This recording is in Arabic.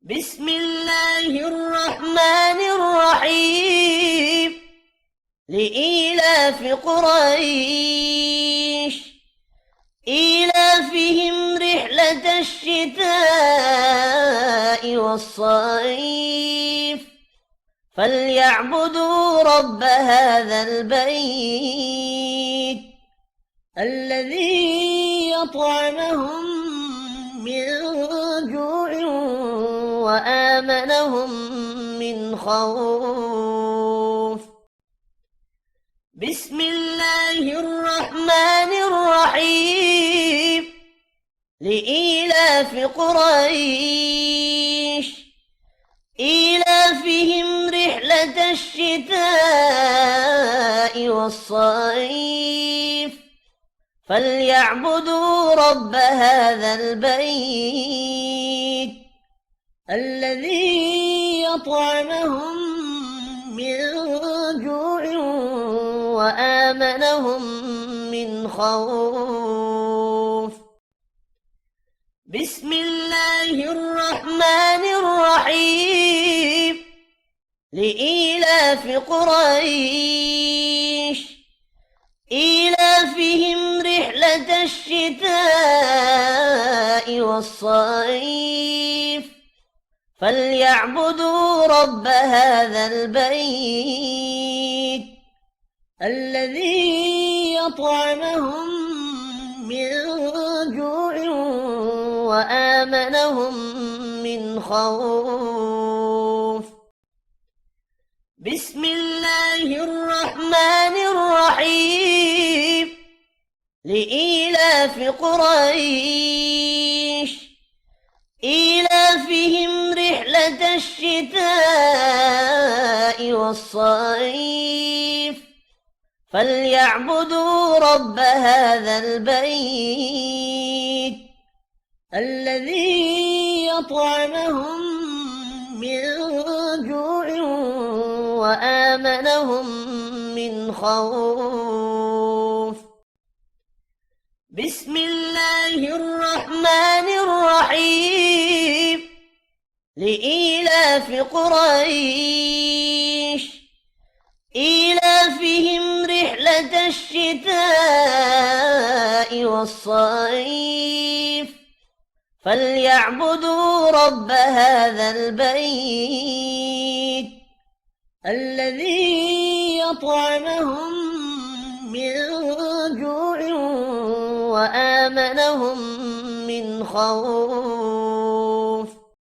بسم الله الرحمن الرحيم لإيلاف قريش إيلافهم رحلة الشتاء والصيف فليعبدوا رب هذا البيت الذي يطعمهم من جوع وآمنهم من خوف. بسم الله الرحمن الرحيم لإيلاف قريش إيلافهم رحلة الشتاء والصيف فليعبدوا رب هذا البيت الذي يطعمهم من جوع وآمنهم من خوف. بسم الله الرحمن الرحيم لإيلاف قريش إيلافهم رحلة الشتاء والصيف فليعبدوا رب هذا البيت الذي يطعمهم من جوع وآمنهم من خوف. بسم الله الرحمن الرحيم لإيلاف قريش إيلافهم رحلة الشتاء والصيف فليعبدوا رب هذا البيت الذي يطعمهم من جوع وآمنهم من خوف. بسم الله الرحمن الرحيم لإيلاف قريش إيلافهم رحلة الشتاء والصيف فليعبدوا رب هذا البيت الذي يطعمهم من جوع وآمنهم من خوف.